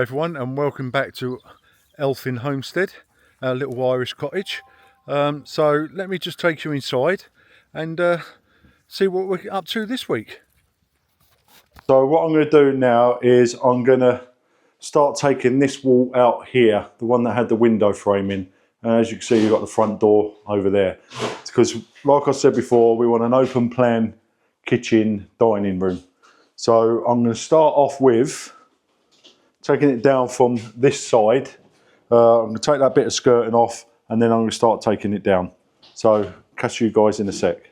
Hello everyone and welcome back to Elfin Homestead, our little Irish cottage. So let me just take you inside and see what we're up to this week. So what I'm going to do now is I'm going to start taking this wall out here, the one that had the window frame in. As you can see, you've got the front door over there. Because like I said before, we want an open plan kitchen dining room. So I'm going to start off with taking it down from this side. I'm going to take that bit of skirting off and then I'm going to start taking it down. So catch you guys in a sec.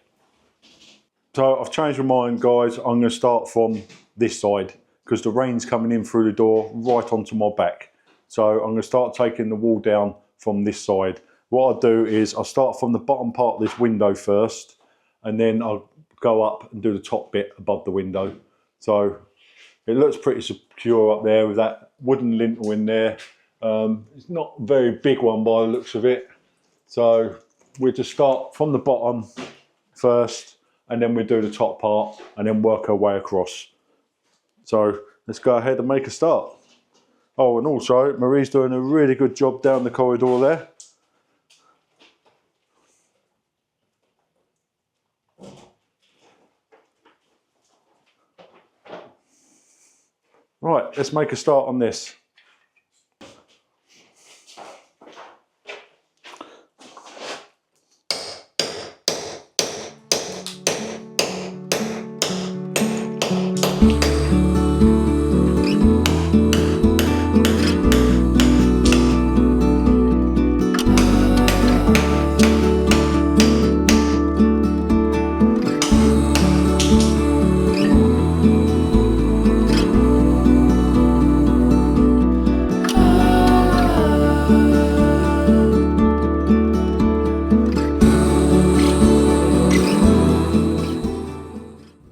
So I've changed my mind, guys. I'm going to start from this side because the rain's coming in through the door right onto my back. So I'm going to start taking the wall down from this side. What I'll do is I'll start from the bottom part of this window first and then I'll go up and do the top bit above the window. So it looks pretty secure up there with that wooden lintel in there. It's not a very big one by the looks of it. So we'll just start from the bottom first and then we'll do the top part and then work our way across. So let's go ahead and make a start. Oh, and also Marie's doing a really good job down the corridor there. Right, let's make a start on this.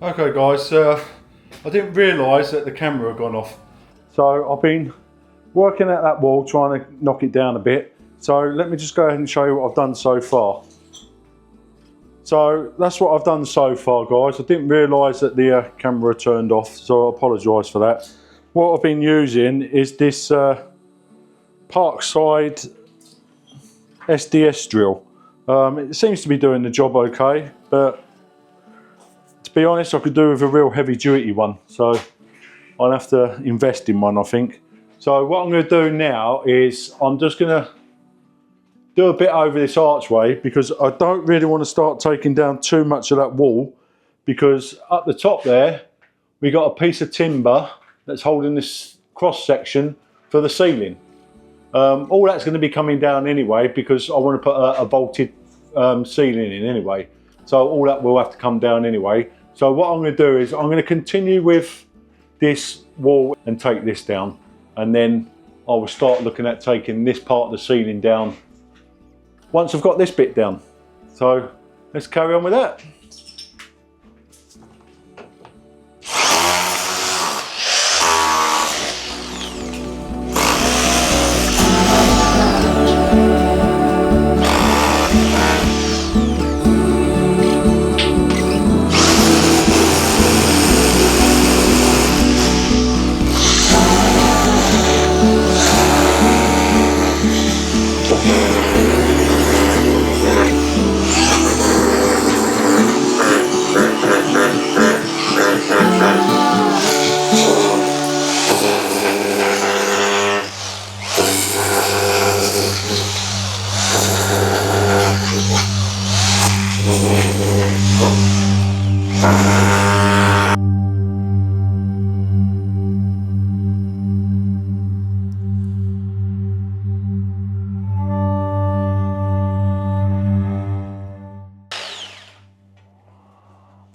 Okay guys, I didn't realise that the camera had gone off. So I've been working at that wall trying to knock it down a bit. So let me just go ahead and show you what I've done so far. So that's what I've done so far, guys. I didn't realise that the camera turned off, so I apologise for that. What I've been using is this Parkside SDS drill. It seems to be doing the job okay, but to be honest, I could do with a real heavy duty one, so I'll have to invest in one, I think. So what I'm going to do now is I'm just going to do a bit over this archway because I don't really want to start taking down too much of that wall, because up the top there we got a piece of timber that's holding this cross section for the ceiling. All that's going to be coming down anyway because I want to put a vaulted ceiling in anyway. So all that will have to come down anyway. So what I'm going to do is I'm going to continue with this wall and take this down. And then I will start looking at taking this part of the ceiling down once I've got this bit down. So let's carry on with that.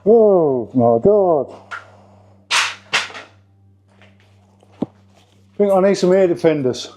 Oh my God. I think I need some air defenders.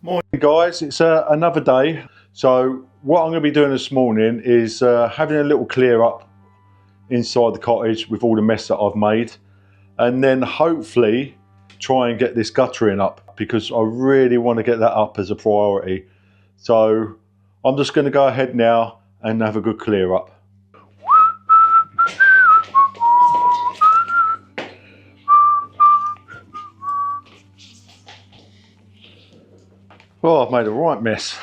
Morning guys, it's another day. So what I'm going to be doing this morning is having a little clear up inside the cottage with all the mess that I've made, and then hopefully try and get this guttering up, because I really want to get that up as a priority. So I'm just going to go ahead now and have a good clear up. Oh, I've made a right mess.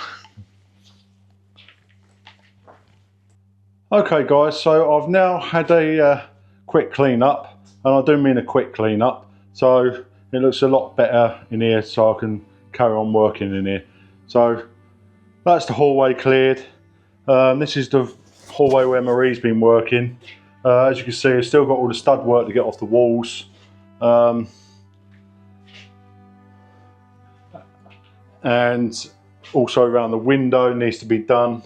Okay guys, so I've now had a quick clean up, and I do mean a quick clean up. So it looks a lot better in here, so I can carry on working in here. So that's the hallway cleared. This is the hallway where Marie's been working. As you can see, I've still got all the stud work to get off the walls. And also around the window needs to be done.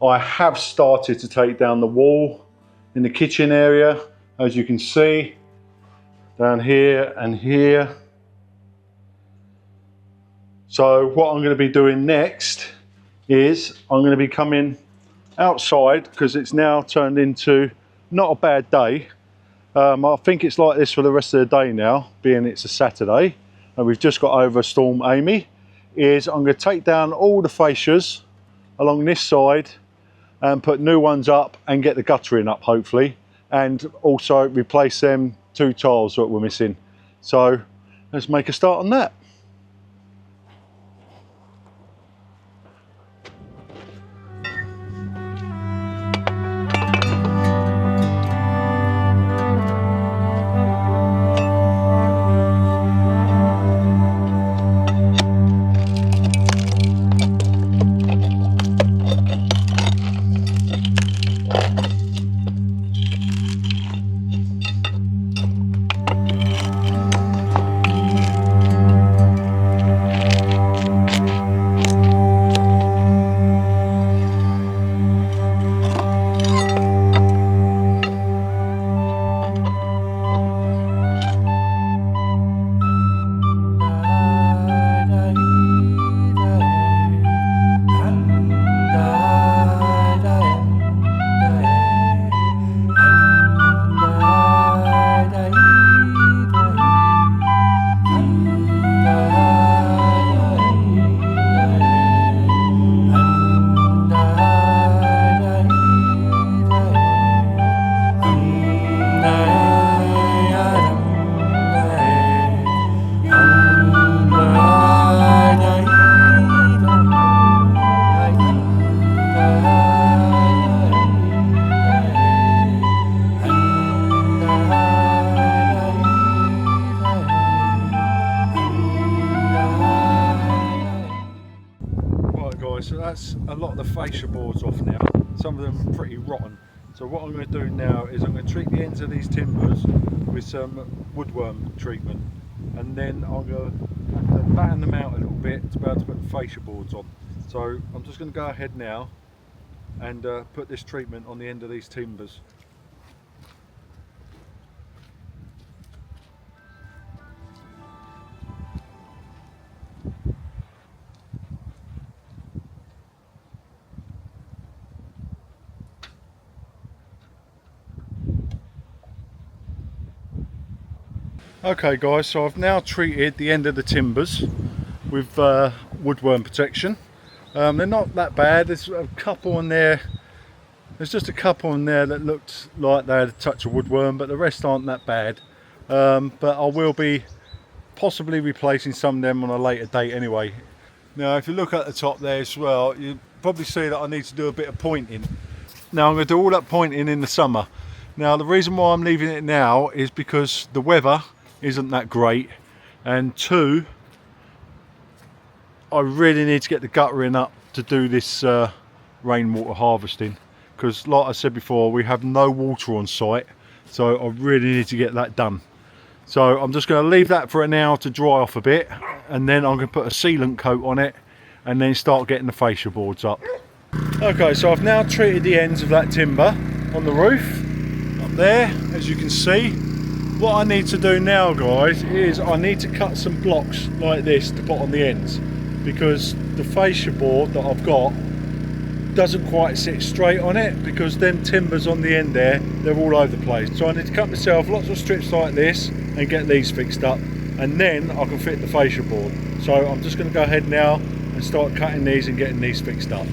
I have started to take down the wall in the kitchen area, as you can see, down here and here. So what I'm going to be doing next is I'm going to be coming outside, because it's now turned into not a bad day. I think it's like this for the rest of the day now, being it's a Saturday and we've just got over Storm Amy. I'm going to take down all the fascias along this side and put new ones up and get the guttering up hopefully, and also replace them 2 tiles that we're missing. So let's make a start on that. So that's a lot of the fascia boards off now. Some of them are pretty rotten. So what I'm going to do now is I'm going to treat the ends of these timbers with some woodworm treatment, and then I'm going to have to batten them out a little bit to be able to put the fascia boards on. So I'm just going to go ahead now and put this treatment on the end of these timbers. Okay guys, so I've now treated the end of the timbers with woodworm protection. They're not that bad. There's a couple in there. There's just a couple in there that looked like they had a touch of woodworm, but the rest aren't that bad. But I will be possibly replacing some of them on a later date anyway. Now if you look at the top there as well, you probably see that I need to do a bit of pointing. Now I'm going to do all that pointing in the summer. Now the reason why I'm leaving it now is because the weather isn't that great, and 2, I really need to get the guttering up to do this rainwater harvesting, because like I said before, we have no water on site, so I really need to get that done. So I'm just going to leave that for an hour to dry off a bit, and then I'm going to put a sealant coat on it and then start getting the fascia boards up. Okay, so I've now treated the ends of that timber on the roof up there, as you can see. What I need to do now guys is I need to cut some blocks like this to put on the ends. because the fascia board that I've got doesn't quite sit straight on it, because them timbers on the end there, they're all over the place. So I need to cut myself lots of strips like this and get these fixed up, and then I can fit the fascia board. So I'm just going to go ahead now and start cutting these and getting these fixed up.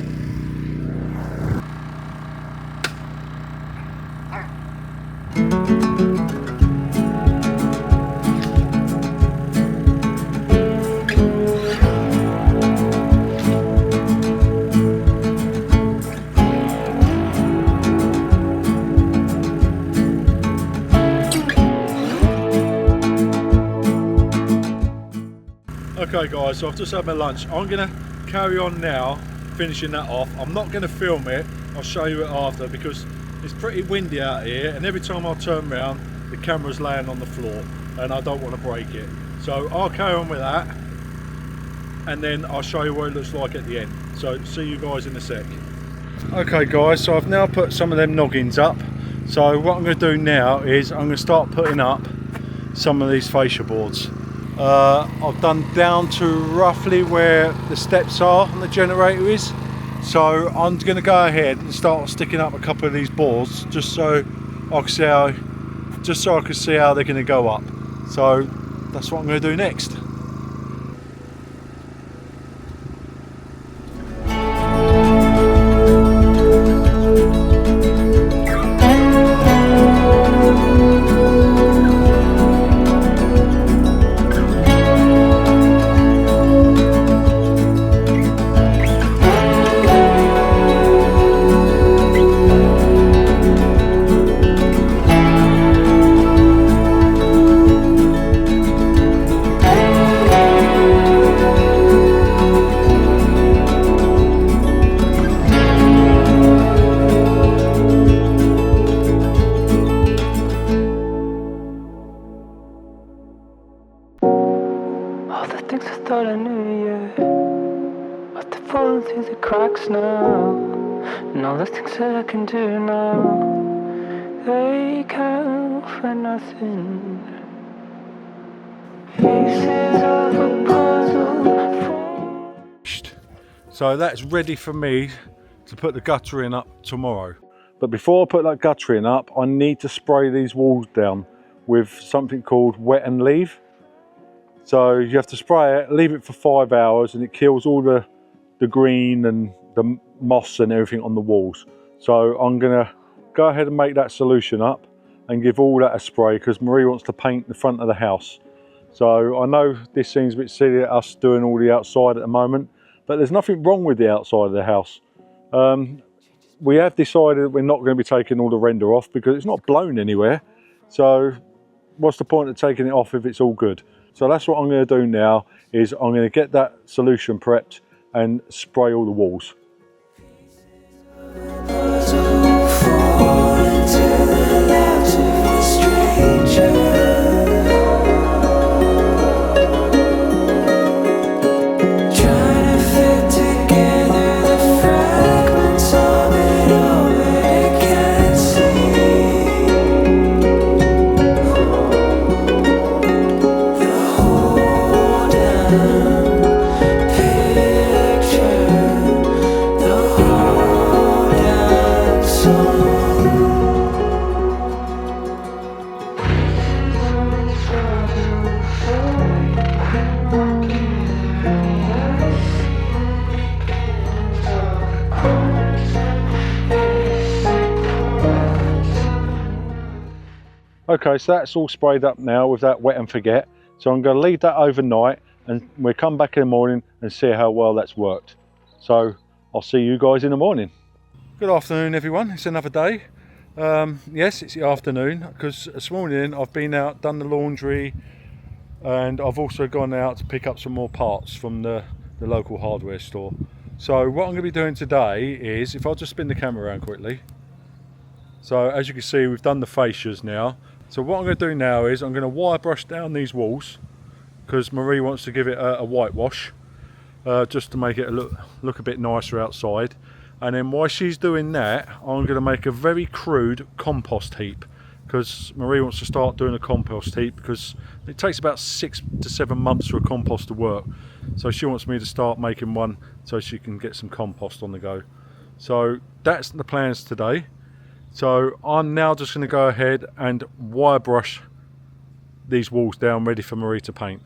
Okay guys, so I've just had my lunch. I'm going to carry on now, finishing that off. I'm not going to film it, I'll show you it after, because it's pretty windy out here, and every time I turn around the camera's laying on the floor and I don't want to break it. So I'll carry on with that, and then I'll show you what it looks like at the end. So see you guys in a sec. Okay guys, so I've now put some of them noggins up. So what I'm going to do now is I'm going to start putting up some of these fascia boards. I've done down to roughly where the steps are and the generator is, so I'm going to go ahead and start sticking up a couple of these boards just so I can see how they're going to go up. So that's what I'm going to do next. And all the things that I can do now, they count for nothing. Pieces of a puzzle. So that's ready for me to put the guttering up tomorrow. But before I put that guttering up, I need to spray these walls down with something called wet and leave. So you have to spray it, leave it for 5 hours, and it kills all the green and the moss and everything on the walls. So I'm gonna go ahead and make that solution up and give all that a spray, because Marie wants to paint the front of the house. So I know this seems a bit silly at us doing all the outside at the moment, but there's nothing wrong with the outside of the house. We have decided that we're not going to be taking all the render off because it's not blown anywhere. So what's the point of taking it off if it's all good? So that's what I'm going to do now, is I'm going to get that solution prepped and spray all the walls. Okay, so that's all sprayed up now with that wet and forget. So I'm going to leave that overnight and we'll come back in the morning and see how well that's worked. So I'll see you guys in the morning. Good afternoon everyone, it's another day. Yes, it's the afternoon because this morning I've been out, done the laundry, and I've also gone out to pick up some more parts from the local hardware store. So what I'm going to be doing today is, if I'll just spin the camera around quickly. So as you can see, we've done the fascias now. So what I'm going to do now is I'm going to wire brush down these walls because Marie wants to give it a whitewash, just to make it look a bit nicer outside. And then while she's doing that, I'm going to make a very crude compost heap. because Marie wants to start doing a compost heap, because it takes about 6 to 7 months for a compost to work. So she wants me to start making one so she can get some compost on the go. So that's the plans today. So I'm now just going to go ahead and wire brush these walls down, ready for Marie to paint.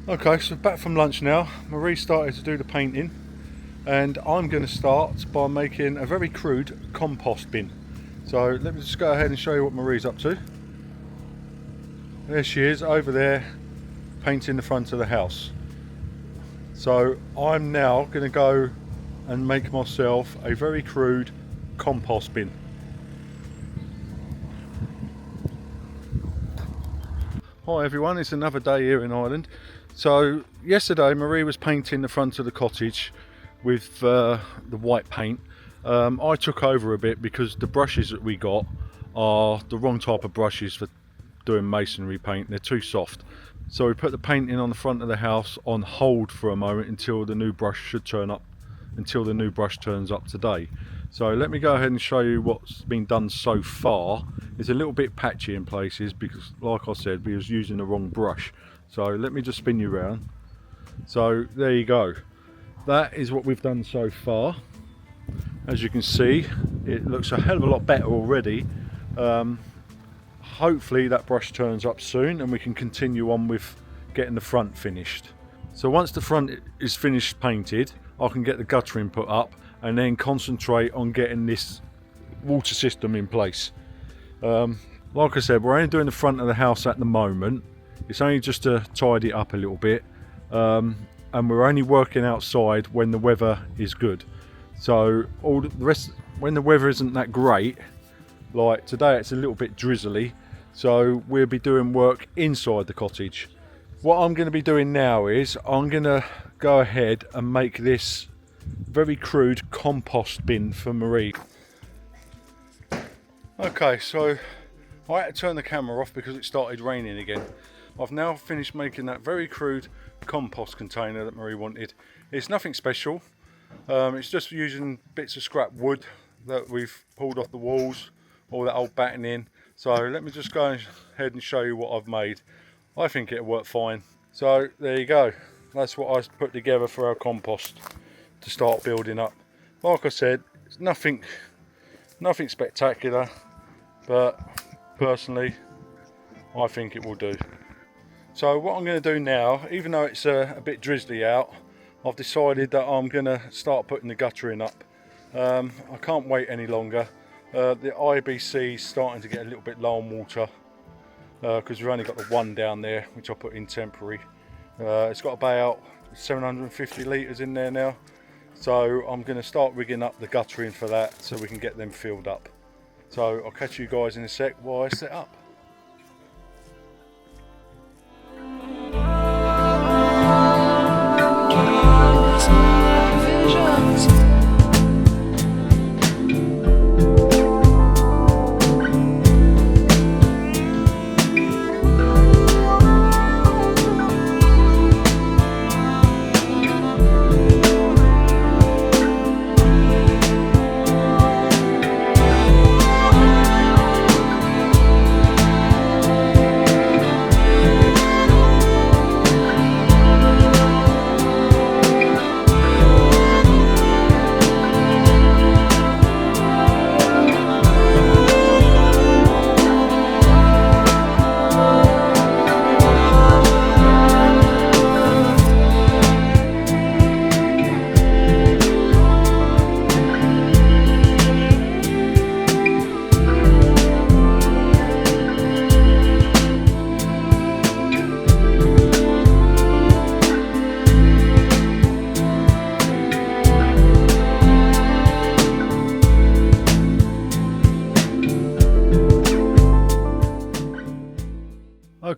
Okay, so back from lunch now. Marie started to do the painting, and I'm going to start by making a very crude compost bin. So let me just go ahead and show you what Marie's up to. There she is over there painting the front of the house. So I'm now going to go and make myself a very crude compost bin. Hi everyone, it's another day here in Ireland. So yesterday Marie was painting the front of the cottage with the white paint. I took over a bit because the brushes that we got are the wrong type of brushes for doing masonry paint. They're too soft. So we put the painting on the front of the house on hold for a moment until the new brush should turn up, until the new brush turns up today. So let me go ahead and show you what's been done so far. It's a little bit patchy in places because, like I said, we was using the wrong brush. So let me just spin you around. So there you go. That is what we've done so far. As you can see, it looks a hell of a lot better already. Hopefully that brush turns up soon and we can continue on with getting the front finished. So once the front is finished painted, I can get the guttering put up and then concentrate on getting this water system in place. Like I said, we're only doing the front of the house at the moment. It's only just to tidy it up a little bit, and we're only working outside when the weather is good. So all the rest, when the weather isn't that great, like today it's a little bit drizzly, so we'll be doing work inside the cottage. What I'm going to be doing now is I'm going to go ahead and make this very crude compost bin for Marie. Okay, so I had to turn the camera off because it started raining again. I've now finished making that very crude compost container that Marie wanted. It's nothing special. It's just using bits of scrap wood that we've pulled off the walls, all that old batting in. So let me just go ahead and show you what I've made. I think it'll work fine. So there you go. That's what I put together for our compost to start building up. Like I said, it's nothing spectacular, but personally I think it will do. So what I'm going to do now, even though it's a bit drizzly out, I've decided that I'm going to start putting the guttering up. I can't wait any longer. The IBC is starting to get a little bit low on water because we've only got the one down there, which I put in temporary. It's got about 750 litres in there now. So I'm going to start rigging up the guttering for that so we can get them filled up. So I'll catch you guys in a sec while I set up.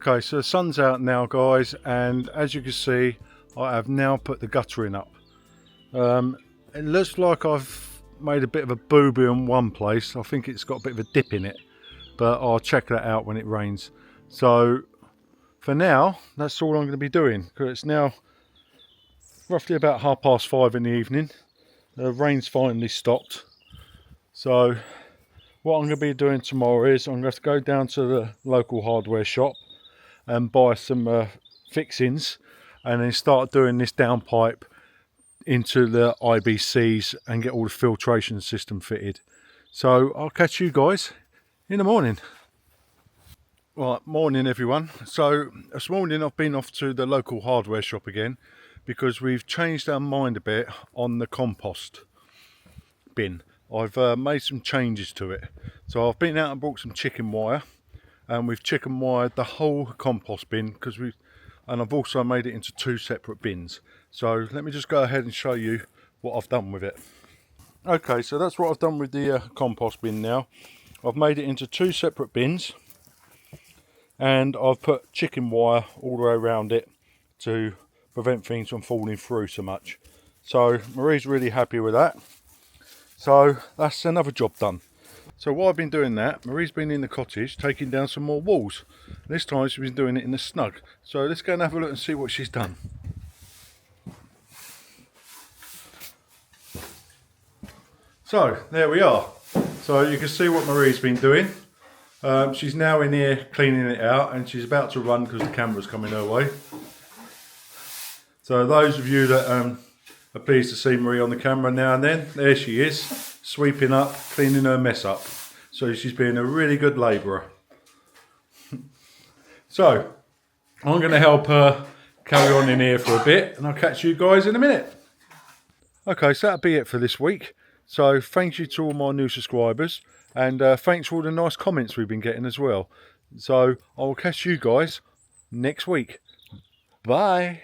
Okay, so the sun's out now, guys, and as you can see, I have now put the guttering up. It looks like I've made a bit of a boo-boo in one place. I think it's got a bit of a dip in it, but I'll check that out when it rains. So for now, that's all I'm going to be doing, because it's now roughly about 5:30 in the evening. The rain's finally stopped. So what I'm going to be doing tomorrow is I'm going to go down to the local hardware shop and buy some fixings, and then start doing this downpipe into the IBCs and get all the filtration system fitted. So I'll catch you guys in the morning. Right, morning everyone. So this morning I've been off to the local hardware shop again, because we've changed our mind a bit on the compost bin. I've made some changes to it. So I've been out and bought some chicken wire, and we've chicken wired the whole compost bin, and I've also made it into 2 separate bins. So let me just go ahead and show you what I've done with it. Okay, so that's what I've done with the compost bin now. I've made it into 2 separate bins, and I've put chicken wire all the way around it to prevent things from falling through so much. So Marie's really happy with that. So that's another job done. So while I've been doing that, Marie's been in the cottage taking down some more walls. This time she's been doing it in the Snug. So let's go and have a look and see what she's done. So there we are. So you can see what Marie's been doing. She's now in here cleaning it out, and she's about to run because the camera's coming her way. So those of you that are pleased to see Marie on the camera now and then, there she is, sweeping up, cleaning her mess up. So she's being a really good labourer. So I'm going to help her carry on in here for a bit, and I'll catch you guys in a minute. Okay, so that'll be it for this week. So thank you to all my new subscribers, and thanks for all the nice comments we've been getting as well. So I'll catch you guys next week. Bye.